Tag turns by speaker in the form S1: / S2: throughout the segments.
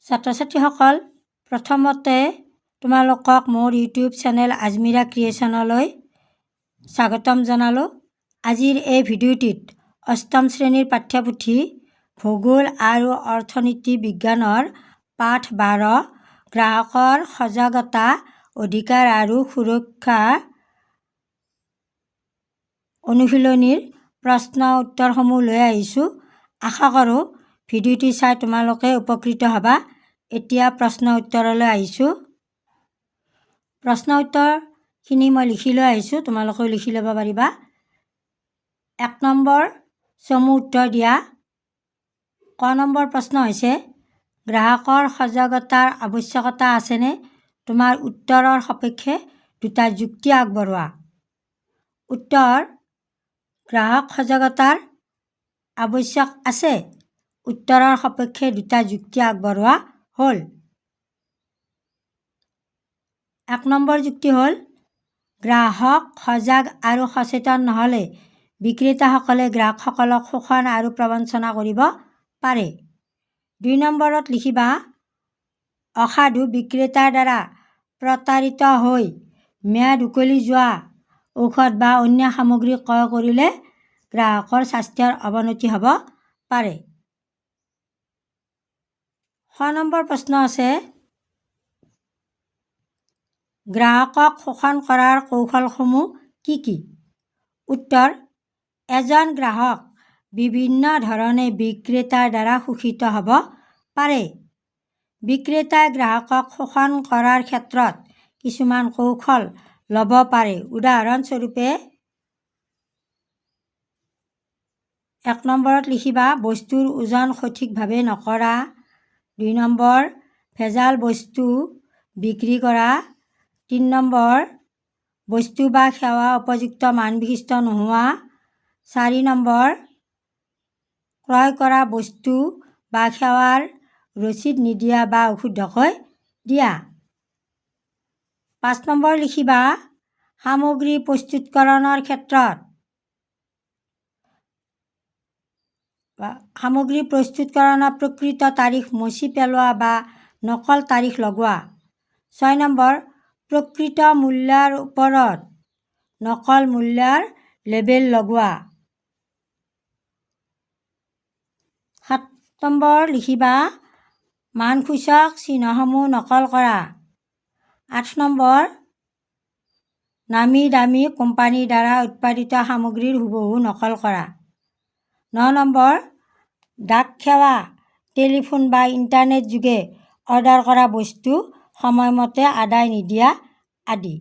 S1: ছাত্ৰ ছাত্ৰীসকল, প্ৰথমতে তোমালোকক মোৰ ইউটিউব চেনেল আজমিৰা ক্ৰিয়েশ্যনলৈ স্বাগতম জনালোঁ। আজিৰ এই ভিডিঅ'টিত অষ্টম শ্ৰেণীৰ পাঠ্যপুথি ভূগোল আৰু অৰ্থনীতি বিজ্ঞানৰ পাঠ 12 গ্ৰাহকৰ সজাগতা, অধিকাৰ আৰু সুৰক্ষা অনুশীলনীৰ প্ৰশ্ন উত্তৰসমূহ লৈ আহিছোঁ। আশা কৰোঁ ভিডিঅ'টি চাই তোমালোকে উপকৃত হ'বা। এতিয়া প্ৰশ্ন উত্তৰলৈ আহিছোঁ। প্ৰশ্ন উত্তৰখিনি মই লিখি লৈ আহিছোঁ, তোমালোকেও লিখি ল'ব পাৰিবা। 1 নম্বৰ চমু উত্তৰ দিয়া। ক নম্বৰ প্ৰশ্ন হৈছে, গ্ৰাহকৰ সজাগতাৰ আৱশ্যকতা আছেনে? তোমাৰ উত্তৰৰ সপক্ষে দুটা যুক্তি আগবঢ়োৱা। উত্তৰ: গ্ৰাহক সজাগতাৰ আৱশ্যক আছে। উত্তৰৰ সপক্ষে দুটা যুক্তি আগবঢ়োৱা হ'ল। 1 নম্বৰ যুক্তি হ'ল, গ্ৰাহক সজাগ আৰু সচেতন নহ'লে বিক্ৰেতাসকলে গ্ৰাহকসকলক শোষণ আৰু প্ৰবঞ্চনা কৰিব পাৰে। 2 নম্বৰত লিখিবা, অসাধু বিক্ৰেতাৰ দ্বাৰা প্ৰতাৰিত হৈ ম্যাদ উকলি যোৱা ঔষধ বা অন্য সামগ্ৰী ক্ৰয় কৰিলে গ্ৰাহকৰ স্বাস্থ্যৰ অৱনতি হ'ব পাৰে। 6 নম্বৰ প্ৰশ্ন আছে, গ্ৰাহকক শোষণ কৰাৰ কৌশলসমূহ কি কি? উত্তৰ: এজন গ্ৰাহক বিভিন্ন ধৰণে বিক্ৰেতাৰ দ্বাৰা শোষিত হ'ব পাৰে। বিক্ৰেতাই গ্ৰাহকক শোষণ কৰাৰ ক্ষেত্ৰত কিছুমান কৌশল ল'ব পাৰে। উদাহৰণস্বৰূপে 1 নম্বৰত লিখিবা, বস্তুৰ ওজন সঠিকভাৱে নকৰা। 2 নম্বৰ, ভেজাল বস্তু বিক্ৰী কৰা। 3 নম্বৰ, বস্তু বা সেৱা উপযুক্ত মানবিশিষ্ট নোহোৱা। 4 নম্বৰ, ক্ৰয় কৰা বস্তু বা সেৱাৰ ৰচিদ নিদিয়া বা অশুদ্ধকৈ দিয়া। 5 নম্বৰ লিখিবা, সামগ্ৰী প্ৰস্তুতকৰণৰ ক্ষেত্ৰত প্ৰকৃত তাৰিখ মচি পেলোৱা বা নকল তাৰিখ লগোৱা। 6 নম্বৰ, প্ৰকৃত মূল্যৰ ওপৰত নকল মূল্যৰ লেবেল লগোৱা। 7 নম্বৰ লিখিবা, মানসূচক চিহ্নসমূহ নকল কৰা। 8 নম্বৰ, নামী দামী কোম্পানীৰ দ্বাৰা উৎপাদিত সামগ্ৰীৰ হুবহু নকল কৰা। 9 নম্বৰ, ডাক সেৱা, টেলিফোন বা ইণ্টাৰনেট যোগে অৰ্ডাৰ কৰা বস্তু সময়মতে আদায় নিদিয়া আদি।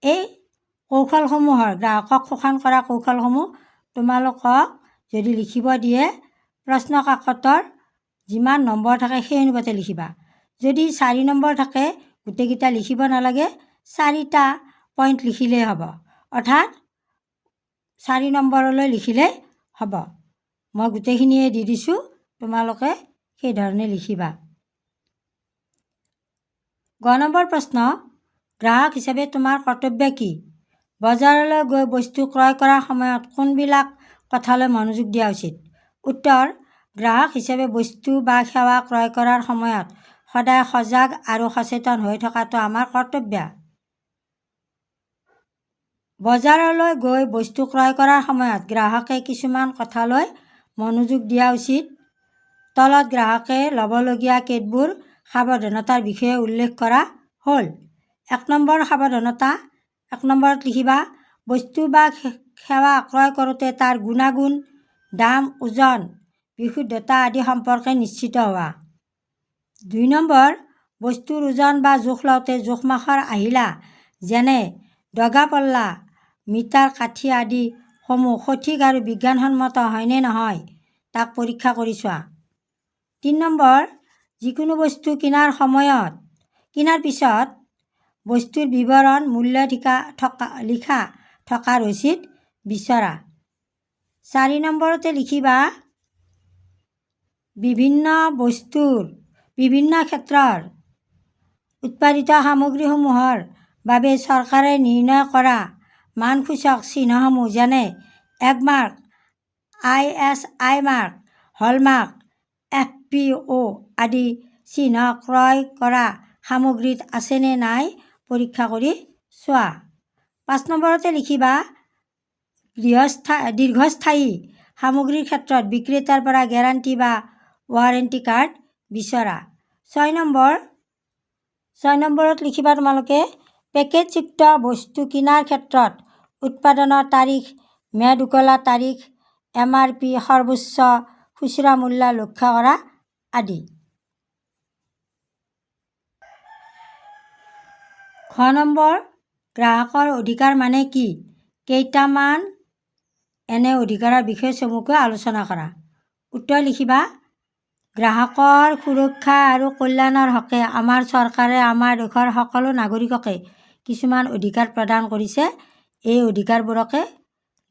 S1: এই কৌশলসমূহৰ, গ্ৰাহকক শোষণ কৰা কৌশলসমূহ তোমালোকক যদি লিখিব দিয়ে, প্ৰশ্ন কাকতৰ যিমান নম্বৰ থাকে সেই অনুপাতে লিখিবা। যদি 4 নম্বৰ থাকে, গোটেইকেইটা লিখিব নালাগে, 4টা পইণ্ট লিখিলেই হ'ব। অৰ্থাৎ 4 নম্বৰলৈ লিখিলেই হ'ব। মই গোটেইখিনিয়ে দি দিছোঁ, তোমালোকে সেইধৰণে লিখিবা। গ নম্বৰ প্ৰশ্ন, গ্ৰাহক হিচাপে তোমাৰ কৰ্তব্য কি? বজাৰলৈ গৈ বস্তু ক্ৰয় কৰাৰ সময়ত কোনবিলাক কথালৈ মনোযোগ দিয়া উচিত? উত্তৰ: গ্ৰাহক হিচাপে বস্তু বা সেৱা ক্ৰয় কৰাৰ সময়ত সদায় সজাগ আৰু সচেতন হৈ থকাটো আমাৰ কৰ্তব্য। বজাৰলৈ গৈ বস্তু ক্ৰয় কৰাৰ সময়ত গ্ৰাহকে কিছুমান কথালৈ মনোযোগ দিয়া উচিত। তলত গ্ৰাহকে ল'বলগীয়া কেতবোৰ সাৱধানতাৰ বিষয়ে উল্লেখ কৰা হ'ল। 1 নম্বৰ সাৱধানতা। 1 নম্বৰত লিখিবা, বস্তু বা সেৱা ক্ৰয় কৰোঁতে তাৰ গুণাগুণ, দাম, ওজন, বিশুদ্ধতা আদি সম্পৰ্কে নিশ্চিত হোৱা। 2 নম্বৰ, বস্তুৰ ওজন বা জোখ লওঁতে জোখ-মাখৰ আহিলা যেনে ডগা পল্লা, মিটাৰ, কাঠি আদি সমূহ সঠিক আৰু বিজ্ঞানসন্মত হয়নে নহয় তাক পৰীক্ষা কৰি চোৱা। 3 নম্বৰ, যিকোনো বস্তু কিনাৰ পিছত বস্তুৰ বিৱৰণ, মূল্য লিখা থকা ৰচিদ বিচৰা। 4 নম্বৰতে লিখিবা, বিভিন্ন ক্ষেত্ৰৰ উৎপাদিত সামগ্ৰীসমূহৰ বাবে চৰকাৰে নিৰ্ণয় কৰা মানসূচক চিহ্নসমূহ যেনে Agmark, ISI mark, hallmark, FPO আদি চিহ্ন ক্ৰয় কৰা সামগ্ৰীত আছেনে নাই পৰীক্ষা কৰি চোৱা। 5 নম্বৰতে লিখিবা দীৰ্ঘস্থায়ী সামগ্ৰীৰ ক্ষেত্ৰত বিক্ৰেতাৰ পৰা গেৰাণ্টি বা ৱাৰেণ্টি কাৰ্ড বিচৰা। 6 নম্বৰত লিখিবা তোমালোকে পেকেটযুক্ত বস্তু কিনাৰ ক্ষেত্ৰত উৎপাদনৰ তাৰিখ, ম্যাদ উকলা তাৰিখ, MRP সৰ্বোচ্চ খুচুৰা মূল্য লক্ষ্য কৰা আদি। খ নম্বৰ গ্ৰাহকৰ অধিকাৰ মানে কি? কেইটামান এনে অধিকাৰৰ বিষয়ে চমুকৈ আলোচনা কৰা। উত্তৰ লিখিবা গ্ৰাহকৰ সুৰক্ষা আৰু কল্যাণৰ হকে আমাৰ চৰকাৰে আমাৰ দেশৰ সকলো নাগৰিককে কিছুমান অধিকাৰ প্ৰদান কৰিছে। এই অধিকাৰবোৰকে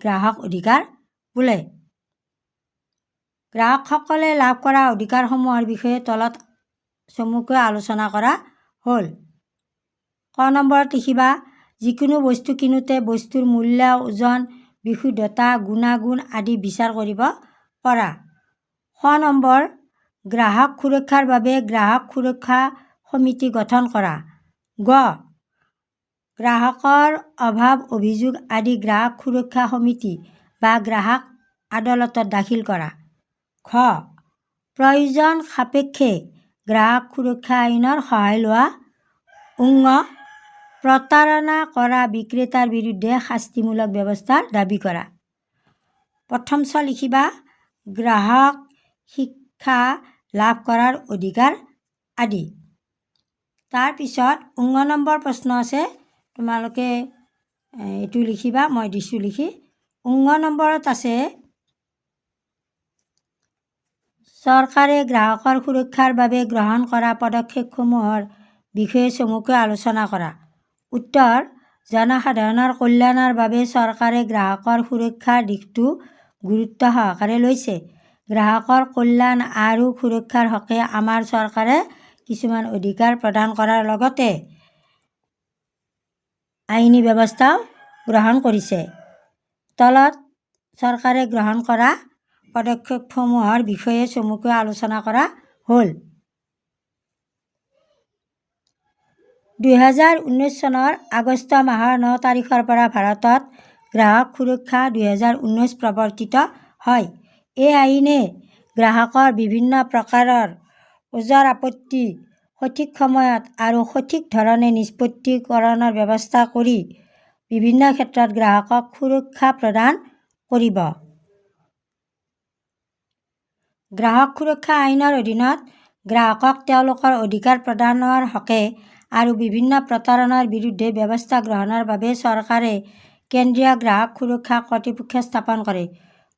S1: গ্ৰাহক অধিকাৰ বোলে। গ্ৰাহকসকলে লাভ কৰা অধিকাৰসমূহৰ বিষয়ে তলত চমুকৈ আলোচনা কৰা হ'ল। ক নম্বৰত লিখিবা যিকোনো বস্তু কিনোতে বস্তুৰ মূল্য, ওজন, বিশুদ্ধতা, গুণাগুণ আদি বিচাৰ কৰিব পৰা। খ নম্বৰ গ্ৰাহক সুৰক্ষাৰ বাবে গ্ৰাহক সুৰক্ষা সমিতি গঠন কৰা। গ গ্ৰাহকৰ অভাৱ অভিযোগ আদি গ্ৰাহক সুৰক্ষা সমিতি বা গ্ৰাহক আদালতত দাখিল কৰা। খ প্ৰয়োজন সাপেক্ষে গ্ৰাহক সুৰক্ষা আইনৰ সহায় লোৱা। ঙ প্ৰতাৰণা কৰা বিক্ৰেতাৰ বিৰুদ্ধে শাস্তিমূলক ব্যৱস্থাৰ দাবী কৰা। প্ৰথম চ লিখিবা গ্ৰাহক শিক্ষা লাভ কৰাৰ অধিকাৰ আদি। তাৰপিছত ঙ নম্বৰ প্ৰশ্ন আছে, তোমালোকে এইটো লিখিবা, মই দিছোঁ লিখি। ঙ নম্বৰত আছে চৰকাৰে গ্ৰাহকৰ সুৰক্ষাৰ বাবে গ্ৰহণ কৰা পদক্ষেপসমূহৰ বিষয়ে চমুকৈ আলোচনা কৰা। উত্তৰ জনসাধাৰণৰ কল্যাণৰ বাবে চৰকাৰে গ্ৰাহকৰ সুৰক্ষাৰ দিশটো গুৰুত্ব সহকাৰে লৈছে। গ্ৰাহকৰ কল্যাণ আৰু সুৰক্ষাৰ হকে আমাৰ চৰকাৰে কিছুমান অধিকাৰ প্ৰদান কৰাৰ লগতে আইনী ব্যৱস্থাও গ্ৰহণ কৰিছে। তলত চৰকাৰে গ্ৰহণ কৰা পদক্ষেপসমূহৰ বিষয়ে চমুকৈ আলোচনা কৰা হ'ল। 2019 চনৰ আগষ্ট মাহৰ 9 তাৰিখৰ পৰা ভাৰতত গ্ৰাহক সুৰক্ষা 2019 প্ৰৱৰ্তিত হয়। এই আইনে গ্ৰাহকৰ বিভিন্ন প্ৰকাৰৰ ওজৰ আপত্তি সঠিক সময়ত আৰু সঠিক ধৰণে নিষ্পত্তিকৰণৰ ব্যৱস্থা কৰি বিভিন্ন ক্ষেত্ৰত গ্ৰাহকক সুৰক্ষা প্ৰদান কৰিব। গ্ৰাহক সুৰক্ষা আইনৰ অধীনত গ্ৰাহকক তেওঁলোকৰ অধিকাৰ প্ৰদানৰ হকে আৰু বিভিন্ন প্ৰতাৰণাৰ বিৰুদ্ধে ব্যৱস্থা গ্ৰহণৰ বাবে চৰকাৰে কেন্দ্ৰীয় গ্ৰাহক সুৰক্ষা কৰ্তৃপক্ষ স্থাপন কৰে।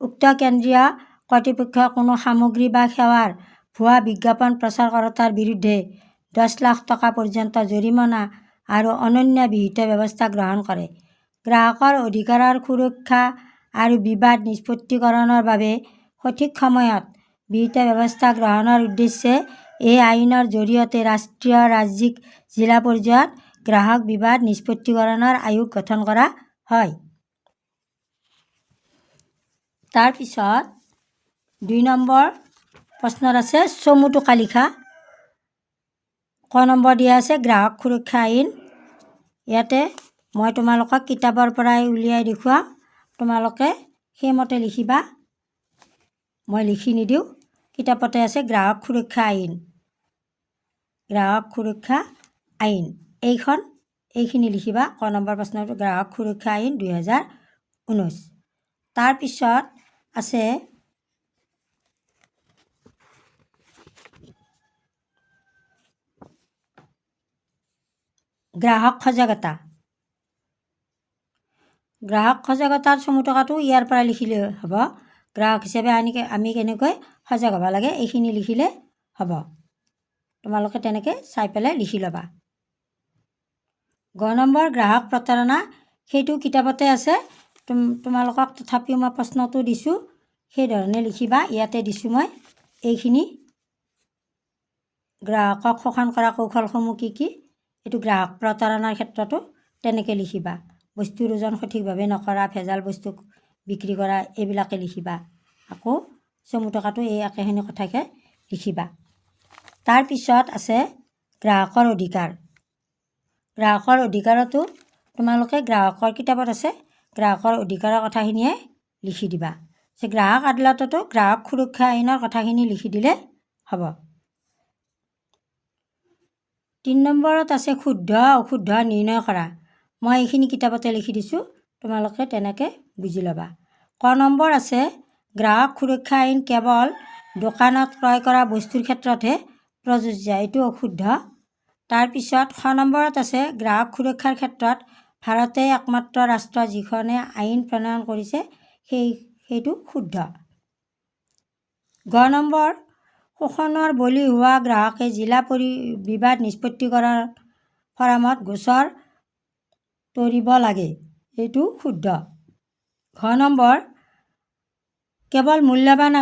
S1: উক্ত কেন্দ্ৰীয় কৰ্তৃপক্ষই কোনো সামগ্ৰী বা সেৱাৰ ভুৱা বিজ্ঞাপন প্ৰচাৰ কৰোঁতাৰ বিৰুদ্ধে 10 লাখ টকা পৰ্যন্ত জৰিমনা আৰু অন্যান্য বিহিত ব্যৱস্থা গ্ৰহণ কৰে। গ্ৰাহকৰ অধিকাৰৰ সুৰক্ষা আৰু বিবাদ নিষ্পত্তিকৰণৰ বাবে সঠিক সময়ত বিহিত ব্যৱস্থা গ্ৰহণৰ উদ্দেশ্যে এই আইনৰ জৰিয়তে ৰাষ্ট্ৰীয়, ৰাজ্যিক, জিলা পৰ্যায়ত গ্ৰাহক বিবাদ নিষ্পত্তিকৰণৰ আয়োগ গঠন কৰা হয়। তাৰপিছত 2 নম্বৰ প্ৰশ্নত আছে চমু টোকা লিখা। ক নম্বৰ দিয়া আছে গ্ৰাহক সুৰক্ষা আইন। ইয়াতে মই তোমালোকক কিতাপৰ পৰাই উলিয়াই দেখুৱাম, তোমালোকে সেইমতে লিখিবা, মই লিখি নিদিওঁ। কিতাপতে আছে গ্ৰাহক সুৰক্ষা আইন। গ্ৰাহক সুৰক্ষা আইন এইখিনি লিখিবা। ক নম্বৰ প্ৰশ্নটো গ্ৰাহক সুৰক্ষা আইন 2019। তাৰপিছত আছে গ্ৰাহক সজাগতা। গ্ৰাহক সজাগতাৰ চমু টকাটো ইয়াৰ পৰা লিখিলে হ'ব। গ্ৰাহক হিচাপে আমি কেনেকৈ সজাগ হ'ব লাগে এইখিনি লিখিলে হ'ব। তোমালোকে তেনেকৈ চাই পেলাই লিখি ল'বা। গ নম্বৰ গ্ৰাহক প্ৰতাৰণা, সেইটো কিতাপতে আছে, তোমালোকক তথাপিও মই প্ৰশ্নটো দিছোঁ, সেইধৰণে লিখিবা। ইয়াতে দিছোঁ মই এইখিনি। গ্ৰাহকক শোষণ কৰা কৌশলসমূহ কি কি, এইটো গ্ৰাহক প্ৰতাৰণাৰ ক্ষেত্ৰতো তেনেকৈ লিখিবা। বস্তুৰ ওজন সঠিকভাৱে নকৰা, ভেজাল বস্তু বিক্ৰী কৰা, এইবিলাকে লিখিবা। আকৌ চমু টকাটো এই একেখিনি কথাকে লিখিবা। তাৰপিছত আছে গ্ৰাহকৰ অধিকাৰ। গ্ৰাহকৰ অধিকাৰতো তোমালোকে গ্ৰাহকৰ কিতাপত আছে, গ্ৰাহকৰ অধিকাৰৰ কথাখিনিয়ে লিখি দিবা। যে গ্ৰাহক আদালততো গ্ৰাহক সুৰক্ষা আইনৰ কথাখিনি লিখি দিলে হ'ব। 3 নম্বৰত আছে শুদ্ধ অশুদ্ধ নিৰ্ণয় কৰা। মই এইখিনি কিতাপতে লিখি দিছোঁ, তোমালোকে তেনেকৈ বুজি ল'বা। ক নম্বৰ আছে গ্ৰাহক সুৰক্ষা আইন কেৱল দোকানত ক্ৰয় কৰা বস্তুৰ ক্ষেত্ৰতহে প্ৰযোজ্য, এইটো অশুদ্ধ। তাৰপিছত খ নম্বৰত আছে গ্ৰাহক সুৰক্ষাৰ ক্ষেত্ৰত ভাৰতেই একমাত্ৰ ৰাষ্ট্ৰ যিখনে আইন প্ৰণয়ন কৰিছে, সেইটো শুদ্ধ। গ নম্বৰ শোষণৰ বলি হোৱা গ্ৰাহকে জিলা বিবাদ নিষ্পত্তিকৰণ ফৰামত গোচৰ তৰিব লাগে, এইটো শুদ্ধ। ঘ নম্বৰ কেৱল মূল্যৱান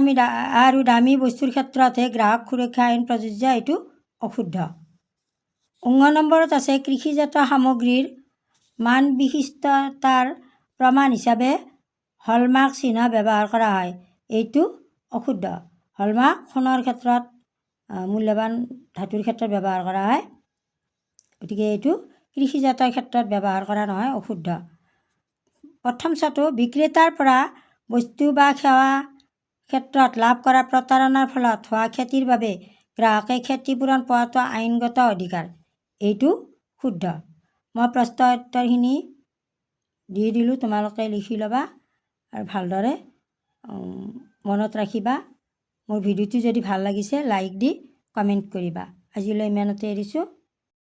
S1: আৰু দামী বস্তুৰ ক্ষেত্ৰতহে গ্ৰাহক সুৰক্ষা আইন প্ৰযোজ্য, এইটো অশুদ্ধ। ঙ নম্বৰত আছে কৃষিজাত সামগ্ৰীৰ মান বিশিষ্টতাৰ প্ৰমাণ হিচাপে হলমাৰ্ক চিহ্ন ব্যৱহাৰ কৰা হয়, এইটো অশুদ্ধ। হলমাৰ্ক সোণৰ ক্ষেত্ৰত, মূল্যৱান ধাতুৰ ক্ষেত্ৰত ব্যৱহাৰ কৰা হয়, গতিকে এইটো কৃষিজাতৰ ক্ষেত্ৰত ব্যৱহাৰ কৰা নহয়, অশুদ্ধ। প্ৰথম চাটো বিক্ৰেতাৰ পৰা বস্তু বা সেৱা ক্ষেত্ৰত লাভ কৰা প্ৰতাৰণাৰ ফলত হোৱা ক্ষতিৰ বাবে গ্ৰাহকে ক্ষতিপূৰণ পোৱাটো আইনগত অধিকাৰ, এইটো শুদ্ধ। মই প্ৰশ্ন উত্তৰখিনি দি দিলোঁ, তোমালোকে লিখি ল'বা আৰু ভালদৰে মনত ৰাখিবা। মোৰ ভিডিঅ'টো যদি ভাল লাগিছে লাইক দি কমেণ্ট কৰিবা। আজিলৈ ইমানতে এৰিছোঁ।